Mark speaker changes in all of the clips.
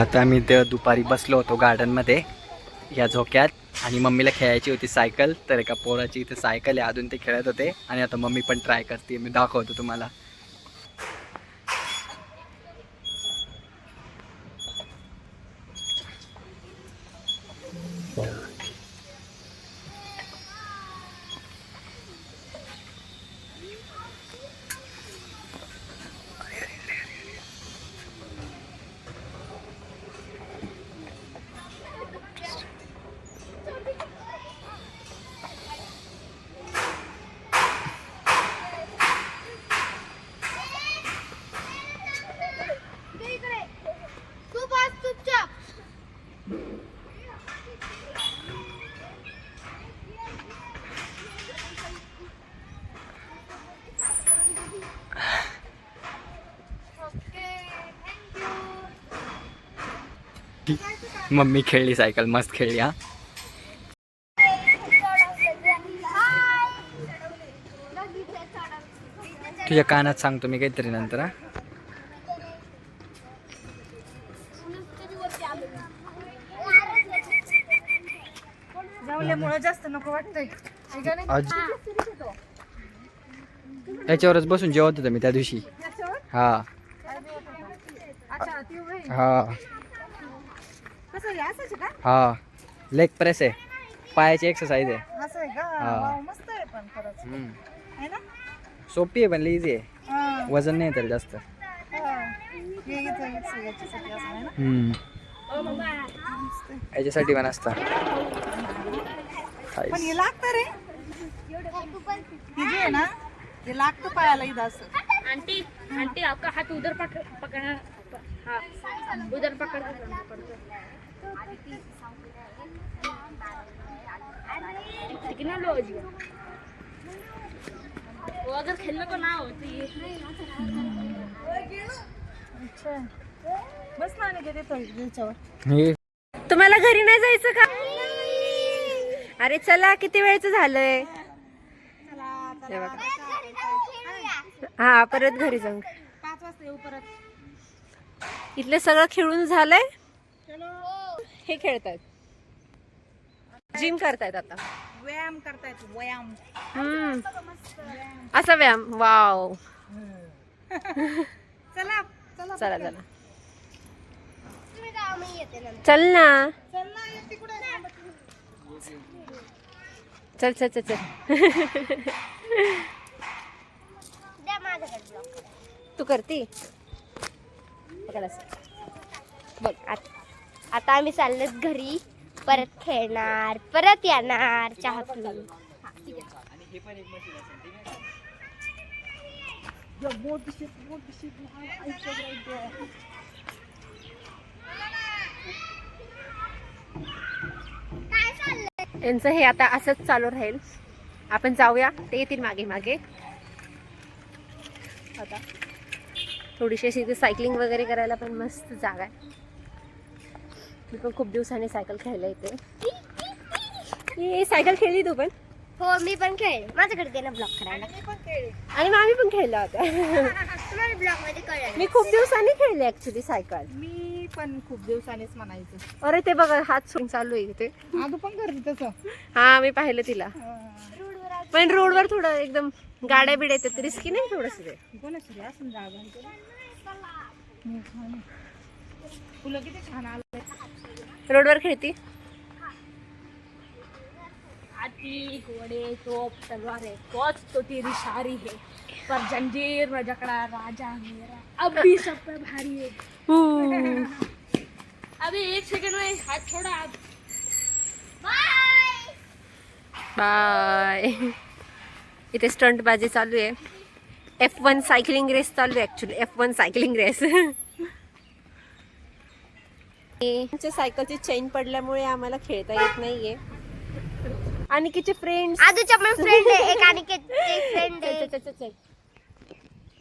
Speaker 1: आता आम्ही ते दुपारी बसलो होतो गार्डनमध्ये या झोक्यात आणि मम्मीला खेळायची होती सायकल, तर एका पोराची इथे सायकल आहे अजून, ते खेळत होते आणि आता मम्मी पण ट्राय करते, मी दाखवतो तुम्हाला. मम्मी खेळली सायकल, मस्त खेळली. हा तुझ्या कानात सांगतो मी काहीतरी नंतर.
Speaker 2: जास्त नको वाटतंय.
Speaker 1: याच्यावरच बसून जेवत होतो मी त्या दिवशी. हा हा हा, लेग प्रेस आहे, पायाची एक्सरसाइज आहे. सोपी आहे पण इझी आहे, वजन नाही तर जास्त. याच्यासाठी पण असतं.
Speaker 2: पण हे लागतं रे, हे जे आहे ना हे लागतं पायाला इथं असं.
Speaker 3: आंटी आंटी आपका हाथ उधर पकड़ना, हाँ उधर पकड़ कितना लो जी वो अगर खेलने को ना हो तो ये
Speaker 2: अच्छा बस ना आणि देतो याच्यावर.
Speaker 4: तुम्हाला घरी नाही जायचं का? अरे चला, किती वेळचं झालंय. हा परत घरी जाऊ.
Speaker 2: 5 वाजता येऊ परत.
Speaker 4: इथलं सगळं खेळून झालंय. हे खेळतायत, जिम करतायत आता,
Speaker 2: व्यायाम करतायत. व्यायाम
Speaker 4: असा व्यायाम. वाव.
Speaker 2: चला चला
Speaker 4: चला चला चल ना,
Speaker 2: चल ना, येते कुठे
Speaker 4: चल चल चल चल. तू करती
Speaker 3: बघ. आता आम्ही चाललोत घरी, परत खेळणार, परत येणार चहा पिऊन.
Speaker 4: यांचं हे आता असंच चालू राहील. आपण जाऊया, ते येतील मागे मागे. आता थोडीशी अशी इथे सायकलिंग वगैरे करायला पण मस्त जागा आहे. मी पण खूप दिवसांनी सायकल खेळले इथे. सायकल खेळली तू पण?
Speaker 3: हो मी पण खेळले, माझ्याकडे दे ना ब्लॉक करायला.
Speaker 4: आणि मामी पण खेळल्या होत्या.
Speaker 3: तुम्हाला ब्लॉक मध्ये कळलं.
Speaker 4: मी खूप दिवसांनी खेळले ऍक्च्युली सायकल.
Speaker 2: मी पण खूप दिवसांनीच म्हणायचं.
Speaker 4: अरे ते बघा, हात सोडून चालू आहे इथे.
Speaker 2: आदू पण करते तसं.
Speaker 4: हा मी पाहिलं तिला. पण रोडवर थोडं एकदम गाड्या बिड्या येतात, रिस्की नाही थोडस ते.
Speaker 2: कोणाची असून जागा फुलं किती छान आले.
Speaker 4: रोडवर खेळती.
Speaker 3: हाथी घोड़े तोप तलवारें कौच तो तेरी सारी है, पर जंजीर में जकड़ा राजा मेरा अब भी सब पर भारी है. अभी 1 सेकंड में हाथ छोड़ा. अब बाय
Speaker 4: बाय. इथे स्टंट बाजी चालू आहे. F1 सायकलिंग रेस चालू आहे ऍक्च्युली. F1 cycling race. आमच्या सायकलची चेन पडल्यामुळे आम्हाला खेळता येत नाहीये. अनिकेचे फ्रेंड्स,
Speaker 3: आजूच्या पण फ्रेंड आहे, एक अनिकेतचे फ्रेंड आहे.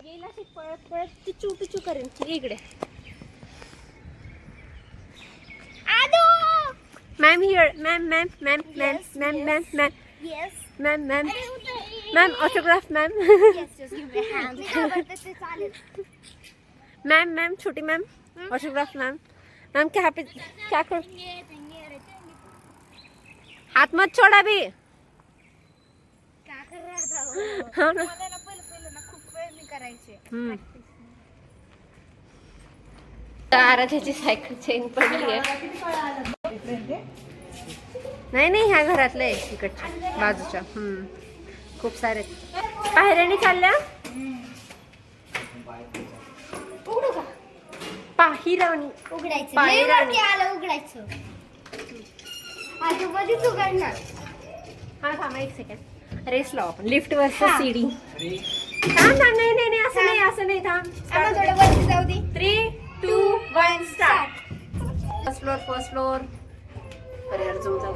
Speaker 4: येईल अशी पळत पळत टिचू टिचू करेन. इकडे
Speaker 3: आदू
Speaker 4: ma'am here. Ma'am ma'am ma'am ma'am ma'am ma'am ma'am
Speaker 3: yes
Speaker 4: ma'am ma'am ma'am autograph ma'am.
Speaker 3: Yes just give me hand. चालेल.
Speaker 4: मॅम मॅम छोटी मॅम ऑटोग्राफ मॅम. हम क्या कर हाथ मत छोड़ा भी.
Speaker 3: क्या कर रहा था वो?
Speaker 4: हाँ ना.
Speaker 3: मला ना पहिलं ना खूप वेळ मी करायचे.
Speaker 4: हम्म. आराध्याची सायकल चेन पडली आहे. नाही ह्या घरातलं आहे तिकडच्या बाजूच्या. खूप सारे पायऱ्याने चालल्या.
Speaker 3: उघडू का?
Speaker 4: पाहिराणी
Speaker 3: उघडायचं.
Speaker 4: पायऱ्या.
Speaker 3: लय वरती आलं उघडायचं. आजूबाजूच उघडणार.
Speaker 4: हा थांबा एक सेकंड. रेस लाव आपण लिफ्ट वरचं सीडी. थांब थांब. नाही असं नाही थांब.
Speaker 3: आम्हाला थोडं वरती जाऊ दे.
Speaker 4: 3, 2, 1 स्टार्ट. First floor. अरे यार झूम जाऊ.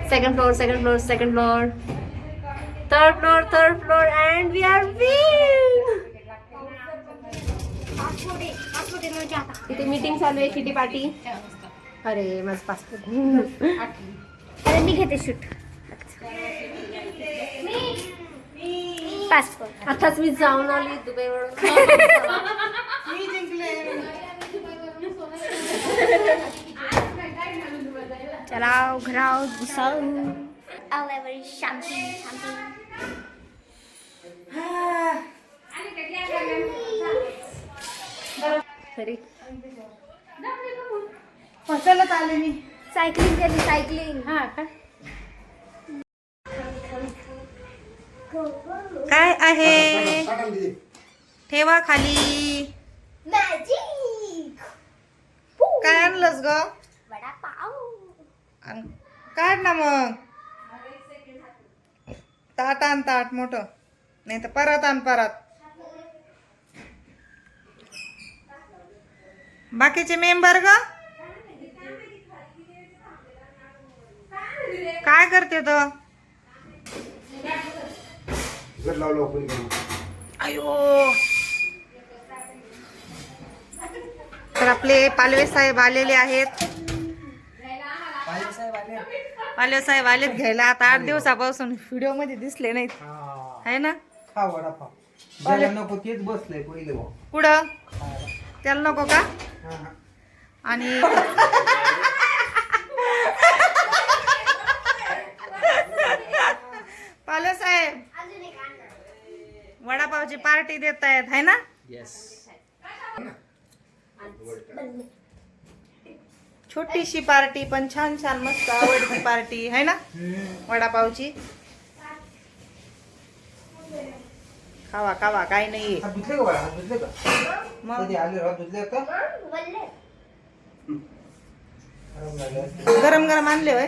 Speaker 4: Second floor. Third floor and we are win.
Speaker 3: Passport न जाता.
Speaker 4: इथे मीटिंग चालू आहे किटी पार्टी. अरे माझं पासपोर्ट.
Speaker 3: अरे मी घेते शूट. पासपोर्ट.
Speaker 4: आताच मी जाऊन आली दुबईवरून.
Speaker 2: मी जिंकले.
Speaker 3: चलाव घराव घुसाव. आल्यावर शांती.
Speaker 4: तरी
Speaker 2: चलत आले मी.
Speaker 3: सायकलिंग केली सायकलिंग.
Speaker 4: हा का.
Speaker 2: काय आहे ठेवा खाली.
Speaker 3: मॅजिक.
Speaker 2: काय आणलंस ग?
Speaker 3: वडापाव.
Speaker 2: काढ ना मग. ताट मोठं. नाही तर परत आण परत. बाकीचे मेंबर ग काय करते तो? अयो. तर आपले पालवे साहेब आलेले आहेत. पालवे साहेब आलेत घ्यायला. आता 8 दिवसापासून व्हिडिओ मध्ये दिसले नाहीत आहे ना.
Speaker 5: खा वडापाव. ज्याला नको तेच बसलंय पहिले भाऊ.
Speaker 2: कुठं त्याला नको का?
Speaker 5: हा, हा.
Speaker 2: आणि पालवे साहेब वडापावची पार्टी देत आहेत है ना.
Speaker 1: येस.
Speaker 2: छोटीशी पार्टी पण छान मस्त आवडती पार्टी है ना वडापावची. खावा काय नाहीये.
Speaker 5: हात धुतले का बाळा? हात धुतले का?
Speaker 2: मग
Speaker 5: कधी आले हात धुतले का? आराम झाले असते.
Speaker 2: गरम आणले होय.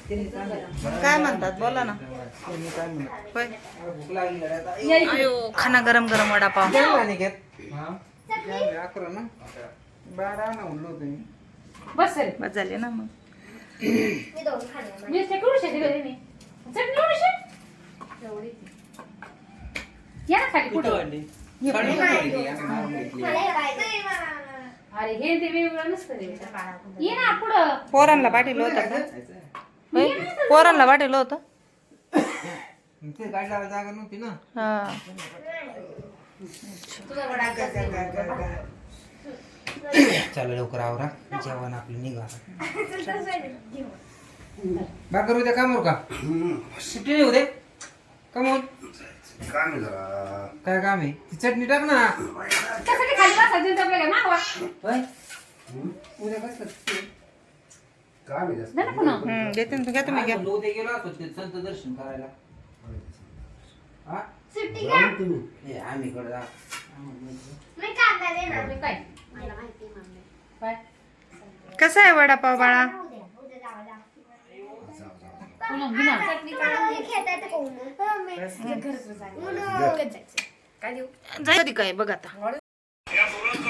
Speaker 5: त्यांनी सांगितलं.
Speaker 2: काय म्हणतात बोला ना.
Speaker 5: त्यांनी काय म्हणत?
Speaker 2: होय.
Speaker 5: मला भूक लागली आहे आता.
Speaker 2: अयो खाना गरम वडापाव.
Speaker 5: जेवला नाही घेत? हा. जेवले 11 ना? 12 ना म्हणलो होतो मी.
Speaker 4: बस रे.
Speaker 2: बस झाले ना मग.
Speaker 3: मी दोन खाणार.
Speaker 4: मी ते करू शकते मी. चटणी करू शकते. एवढी. या ना खाली कुठं.
Speaker 5: साडी का घेतली? आम्ही मारून घेतली.
Speaker 3: मला हे पाहिजे.
Speaker 4: अरे हे ते वेगळं नसतं रे. ये ना पुढं.
Speaker 2: पोरांना पाठवलं होतं का? होय? पोरांना पाठवलं होतं.
Speaker 5: ते गाडी लावायला जागा नव्हती ना.
Speaker 2: हा.
Speaker 5: चला लवकर आवरा. जेवण आपलं निघा. बाकर उद्या कामावर का? सुट्टी नाही उद्या. कामावर काय काम आहे? ती चटणी टाक ना.
Speaker 4: त्यासाठी खाली बसायचं आपल्याला मागवा.
Speaker 5: होय? उद्या कसं?
Speaker 4: झालं पुन्हा.
Speaker 2: देते ना घ्या तुम्ही घ्या.
Speaker 5: आपण उद्या गेलो असतो ते संत दर्शन करायला. हा?
Speaker 3: सुट्टी घ्या.
Speaker 5: नाही, आम्ही इकडे जा.
Speaker 3: मी कांदा देणार.
Speaker 4: मी काय
Speaker 3: मला माहिती मम्मी.
Speaker 4: काय
Speaker 2: कसा आहे वडापाव बाळा?
Speaker 3: उद्या जावा.
Speaker 4: पुन्हा बिना.
Speaker 3: चटणी काढून खेळता येतं कोण? मम्मी.
Speaker 4: काय देऊ.
Speaker 2: जाऊ काय बघ आता.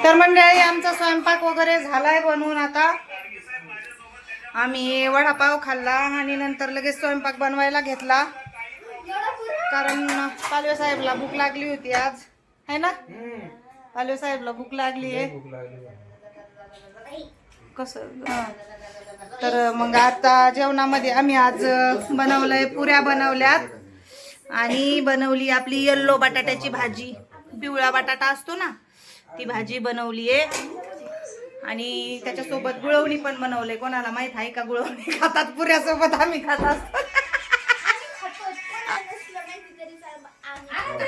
Speaker 2: तर मंडळी आमचा स्वयंपाक वगैरे झालाय बनवून. आता आम्ही वडापाव खाल्ला आणि नंतर लगेच स्वयंपाक बनवायला घेतला. कारण पालवे साहेबला भूक लागली होती आज है ना. पालवे साहेबला भूक लागली आहे.
Speaker 5: भूक लागली.
Speaker 2: कसं तर मग आता जेवणामध्ये आम्ही आज बनवलंय पुऱ्या बनवल्यात आणि बनवली आपली येल्लो बटाट्याची भाजी. पिवळा बटाटा असतो ना ती भाजी बनवली आहे. आणि त्याच्यासोबत गुळवणी पण बनवले. कोणाला माहित आहे का गुळवणी खातात पुऱ्यासोबत आम्ही खात असतो.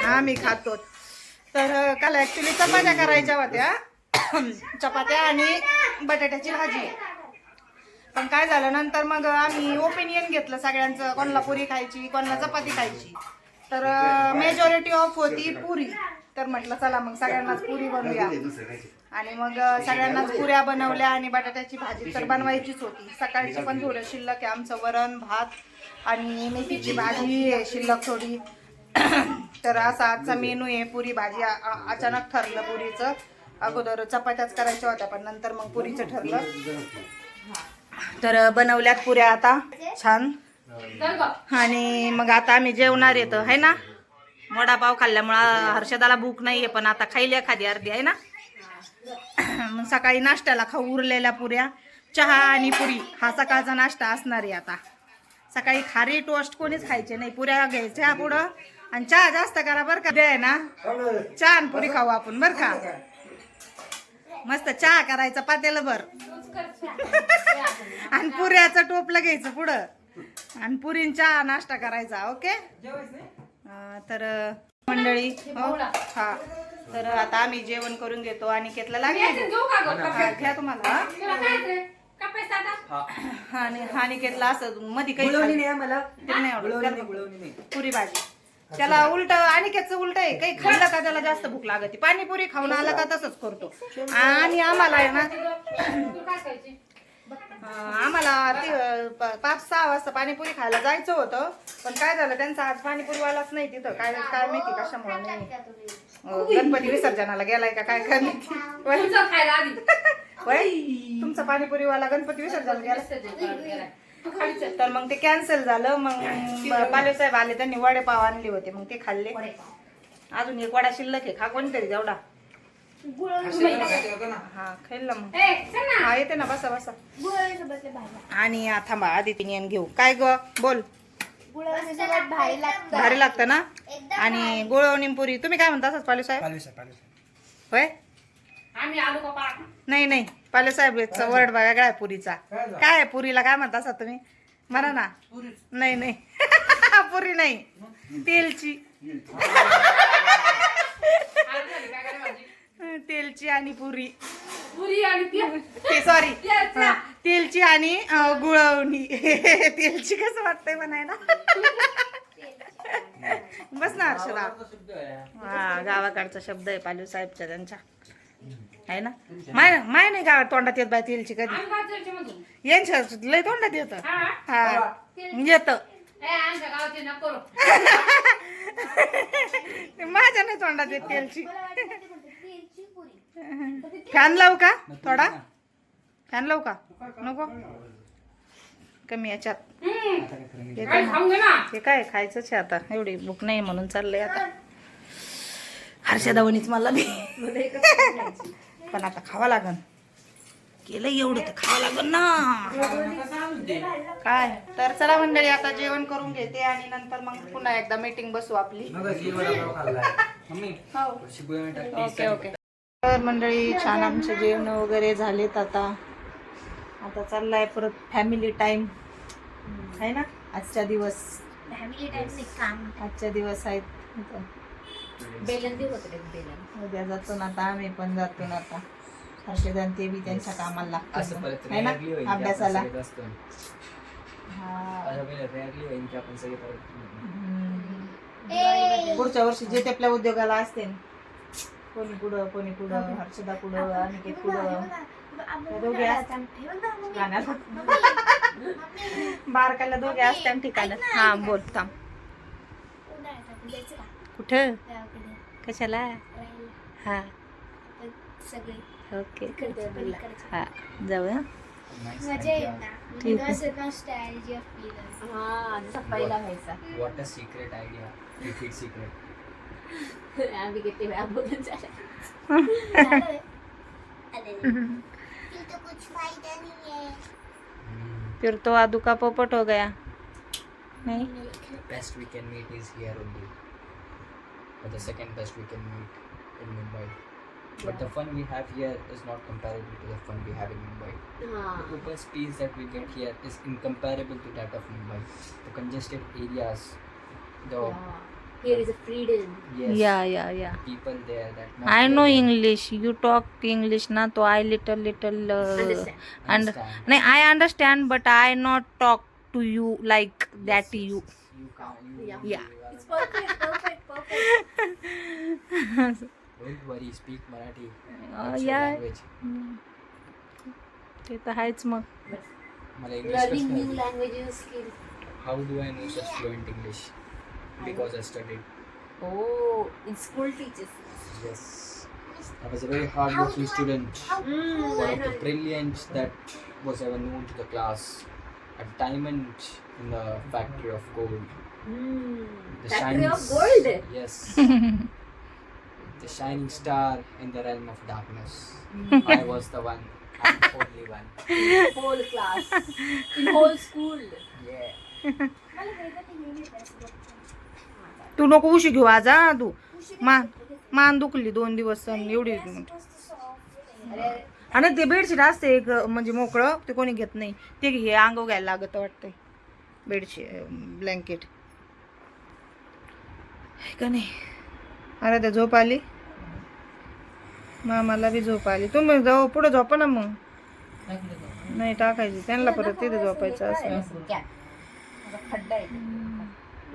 Speaker 2: आम्ही खातो. तर काल ऍक्च्युली चपात्या करायच्या होत्या, चपात्या आणि बटाट्याची भाजी. पण काय झालं नंतर मग आम्ही ओपिनियन घेतलं सगळ्यांचं, कोणाला पुरी खायची कोणाला चपाती खायची. तर मेजॉरिटी ऑफ होती पुरी. तर म्हटलं चला मग सगळ्यांनाच पुरी बनवूया. आणि मग सगळ्यांनाच पुऱ्या बनवल्या आणि बटाट्याची भाजी तर बनवायचीच होती. सकाळची पण थोडं शिल्लक आहे, आमचं वरण भात आणि मेथीची भाजी आहे शिल्लक थोडी. तर असा आजचा मेनू आहे, पुरी भाजी. अचानक ठरलं पुरीचं. अगोदर चपात्याच करायच्या होत्या पण नंतर मग पुरीचं ठरलं. तर बनवल्यात पुऱ्या आता छान. आणि मग आता आम्ही जेवणार येतो आहे ना. वडापाव खाल्ल्यामुळं हर्षदाला भूक नाहीये, पण आता खायली एखादी अर्धी आहे ना. मग सकाळी नाश्त्याला खाऊ उरलेल्या पुऱ्या, चहा आणि पुरी हा सकाळचा नाश्ता असणार आहे. आता सकाळी खारी टोस्ट कोणीच खायचे नाही, पुऱ्या घ्यायच्या पुढं आणि चहा जास्त करा बरं का. आहे ना चहा आणि पुरी खाऊ आपण बरं का. मस्त चहा करायचा पातेला भर आणि पुऱ्याचं टोपलं घ्यायचं पुढं आणि पुरींचा नाश्ता करायचा. ओके. तर मंडळी हो हा. तर आता आम्ही जेवण करून घेतो आणि केतला लागेल घ्या तुम्हाला. आणि केतला असं मध्ये काही मला नाही आवडत पुरी भाजी. त्याला उलट अनिकेतचं उलट आहे, काही खाल्लं का त्याला जास्त भूक लागते. पाणीपुरी खाऊन आला का तसंच करतो. आणि आम्हाला आहे ना आम्हाला 5-6 वाजता पाणीपुरी खायला जायचं होतं, पण काय झालं त्यांचा आज पाणीपुरीवालाच नाही तिथं. काय काय माहिती कशामुळे नाही. गणपती विसर्जनाला गेलाय का काय काय माहिती. तुमचा पाणीपुरीवाला गणपती विसर्जनाला गेला तर मग ते कॅन्सल झालं. मग पालवे साहेब आले, त्यांनी वडेपाव आणले होते, मग ते खाल्ले. अजून एक वडा शिल्लक आहे, खा कोणतरी जेवढा. हा खाल्ला मग. हा येते ना, बसा बसा. आणि थांबा आधी तिने घेऊ. काय ग बोल. भारी लागतं ना. आणि गुळवणी पुरी तुम्ही काय म्हणता असंच पालवे साहेब होय. नाही नाही पालवे साहेब वर्ड वेगळा आहे पुरीचा. काय आहे पुरीला काय म्हणता असं तुम्ही म्हणा ना. नाही नाही पुरी नाही, तेलची. तेलची आणि पुरी ते सॉरी तेलची आणि गुळवणी. तेलची कसं वाटतंय म्हणायला. बस ना हर्षदा. हा गावाकडचा शब्द आहे पालवी साहेबच्या त्यांच्या आहे ना. माय नाही गावात तोंडात येत बाय तेलची कधी. यांच्या लय तोंडात येत. हा येत माझ्या नाही तोंडात येत तेलची. फॅन लावू का थोडा. फॅन लावू का नको कमी याच्यात. हे काय खायचंच आहे आता, एवढी भूक नाही म्हणून चाललंय आता. हर्षदावणीच मला बी पण आता खावा लागन. केलं एवढं तर खावा लागन ना. काय तर चला मंडळी आता जेवण करून घेते आणि नंतर मग पुन्हा एकदा मीटिंग बसू आपली. Okay okay. तर मंडळी छान आमचे जेवण वगैरे झालेत. आता चाललाय परत फॅमिली टाइम आहे ना. आजच्या दिवस आजच्या दिवस आहेत. उद्या जातो ना आता आम्ही पण जातो ना आता. हर्षदा ते बी त्यांच्या कामाला लागतात है ना अभ्यासाला. पुढच्या वर्षी जे ते आपल्या उद्योगाला असते, कोणी कुठं हर्षदा कुठं अनिकेत कुठं दोघे असतात बारकाला दोघे असतात ठिकाण. हा बोल थांब. कुठं कशाला. हा ओके हा जाऊ. पहिला व्हायचा वॉट सिक्रेट आयडिया सिक्रेट आम्ही किती वेळा बोलून फिर तो आदू का पोपट हो गया. नहीं best we can meet is here only, but the second best we can meet in Mumbai.
Speaker 1: But the fun we have here is not comparable to the fun we have in Mumbai. The open space that we get here is incomparable to that of Mumbai. The congested areas, the
Speaker 4: Here is a freedom.
Speaker 1: yes,
Speaker 2: Yeah.
Speaker 1: people there that
Speaker 2: I know
Speaker 1: them
Speaker 2: English. You talk English na, so I little
Speaker 4: Understand.
Speaker 1: understand.
Speaker 2: No, I understand, but I not talk to you like that.
Speaker 1: Yes,
Speaker 2: You.
Speaker 1: you can't.
Speaker 2: Yeah.
Speaker 4: It's perfect.
Speaker 1: Don't worry, speak Marathi. That's your
Speaker 2: Yeah.
Speaker 1: language.
Speaker 2: ते तर आहेच मग.
Speaker 1: मला English
Speaker 4: Learning
Speaker 1: कसं
Speaker 4: new
Speaker 1: आहे?
Speaker 4: languages skill.
Speaker 1: How do I know such fluent English? Because I studied.
Speaker 4: Oh, in school teachers.
Speaker 1: Yes. I was a very hard-working student. One
Speaker 4: I
Speaker 1: of the
Speaker 4: know.
Speaker 1: brilliant that was ever known to the class. A diamond in the factory of gold. The
Speaker 4: Factory of
Speaker 1: shining
Speaker 4: gold.
Speaker 1: Yes. The shining star in the realm of darkness. I was the one. I'm the only one.
Speaker 4: Whole class. In whole school.
Speaker 1: Yeah.
Speaker 2: तू नको उशी घेऊ आज हा तू. मान दुखली 2 दिवस एवढी. आणि ते बेडशीट असते एक म्हणजे मोकळं, ते कोणी घेत नाही. ते घे, अंगावर घ्यायला लागत वाटतंय बेडशीट ब्लँकेट का नाही. अरे ते झोप आली, मामाला बी झोप आली. तुम्ही जाऊ पुढे झोपा ना मग. नाही टाकायची त्यांना, परत तिथे झोपायचं असं.
Speaker 4: खड्डा आहे.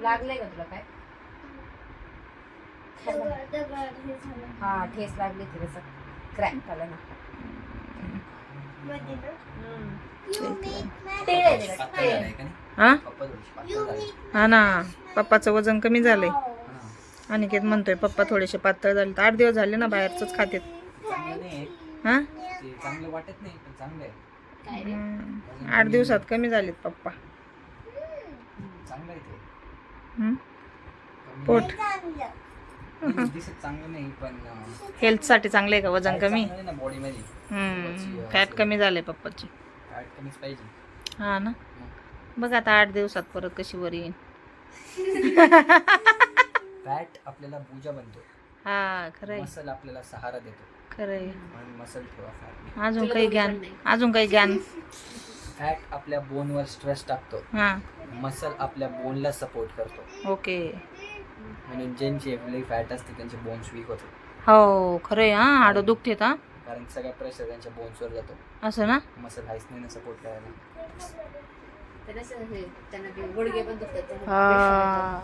Speaker 4: लागलंय का तुला काय? हा, ठेस लागली थोडस. क्रॅक आला ना.
Speaker 2: हा
Speaker 1: पप्पा थोडीशी पातळ झाली.
Speaker 2: हा ना, पप्पाचं वजन कमी झालंय. अनिकेत म्हणतोय पप्पा थोडेसे पातळ झाले. 8 दिवस झाले ना बाहेरच खातेत.
Speaker 1: चांगलं नाही
Speaker 2: हा
Speaker 1: ते चांगलं वाटत नाही पण चांगलं आहे.
Speaker 2: 8 दिवसात कमी झालेत पप्पा.
Speaker 1: चांगलं आहे ते.
Speaker 2: हम्म.
Speaker 1: कमी
Speaker 2: पोट
Speaker 1: नाही, दिसत चांगलं नाही पण
Speaker 2: हेल्थ साठी चांगलं आहे का वजन कमी?
Speaker 1: चांगलं आहे ना बॉडी मध्ये.
Speaker 2: फॅट कमी झाले पप्पाची.
Speaker 1: फॅट कमीच पाहिजे.
Speaker 2: हा ना, बघ आता 8 दिवसात परत कशी वर येईन.
Speaker 1: फॅट आपल्याला पूजा बनतो.
Speaker 2: हा खरंय
Speaker 1: मसल आपल्याला सहारा देतो.
Speaker 2: खरंय.
Speaker 1: म्हणून मसल ठेवा फॅट.
Speaker 2: अजून काही ज्ञान
Speaker 1: फॅट आपल्या बोनवर स्ट्रेस टाकतो.
Speaker 2: हा
Speaker 1: मसल आपल्या बोनला सपोर्ट करतो.
Speaker 2: ओके.
Speaker 1: म्हणून ज्यांची आपली फॅट असते त्यांचे बोन्स वीक होते.
Speaker 2: हो खरंय. हा हाडं दुखतेत. हा
Speaker 1: कारण सगळा प्रेशर त्यांच्या बोन्सवर जातो.
Speaker 2: असं ना.
Speaker 1: मसल हायच नाही ना सपोर्ट करायला.
Speaker 4: त्यांना गुडघे पण दुखतात.
Speaker 2: हा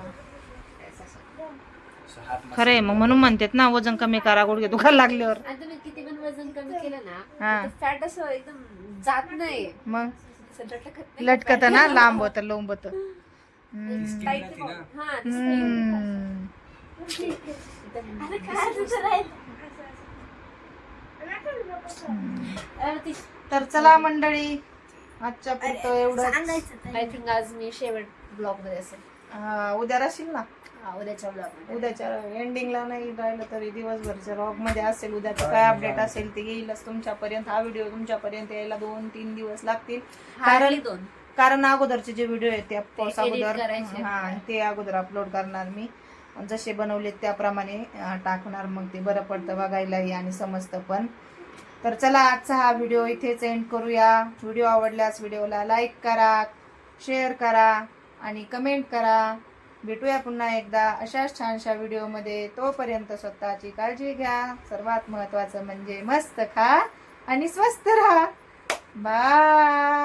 Speaker 1: So have muscle
Speaker 2: खरंय. मग म्हणून म्हणतात ना वजन कमी करा गुडघे दुखायला लागल्यावर.
Speaker 4: आणि तुम्ही किती पण वजन कमी केलं
Speaker 2: हा.
Speaker 4: ना, फॅट असं एकदम जात नाही.
Speaker 2: मग
Speaker 4: असं लटकत नाही.
Speaker 2: लटकत ना, लांब होत लोंब होत.
Speaker 1: Skin राहते ना.
Speaker 4: हा, दिसते.
Speaker 2: तर चला मंडळी, आजच्या पुरतं एवढं.
Speaker 4: आय थिंक आज मी शेवट ब्लॉग मध्ये असेल.
Speaker 2: उद्या राशील ना.
Speaker 4: उद्याच्या ब्लॉग मध्ये.
Speaker 2: उद्याच्या एंडिंगला नाही राहिलं तरी दिवसभरच्या व्लॉग मध्ये असेल. उद्याचं काय अपडेट असेल ते येईलच तुमच्यापर्यंत. हा व्हिडिओ तुमच्यापर्यंत यायला 2-3 दिवस लागतील. कारण अगोदरचे जे व्हिडिओ आहेत ते पाऊस अगोदर ते अगोदर अपलोड करणार मी. जसे बनवले त्याप्रमाणे टाकणार. मग ते बरं पडतं बघायलाही आणि समजतं पण. तर चला आजचा हा व्हिडिओ इथेच एंड करूया. व्हिडिओ आवडल्यास व्हिडिओला लाईक करा, शेअर करा आणि कमेंट करा. भेटूया पुन्हा एकदा अशाच छानशा व्हिडिओमध्ये. तोपर्यंत स्वतःची काळजी घ्या. सर्वात महत्त्वाचं म्हणजे मस्त खा आणि स्वस्त राहा. बाय.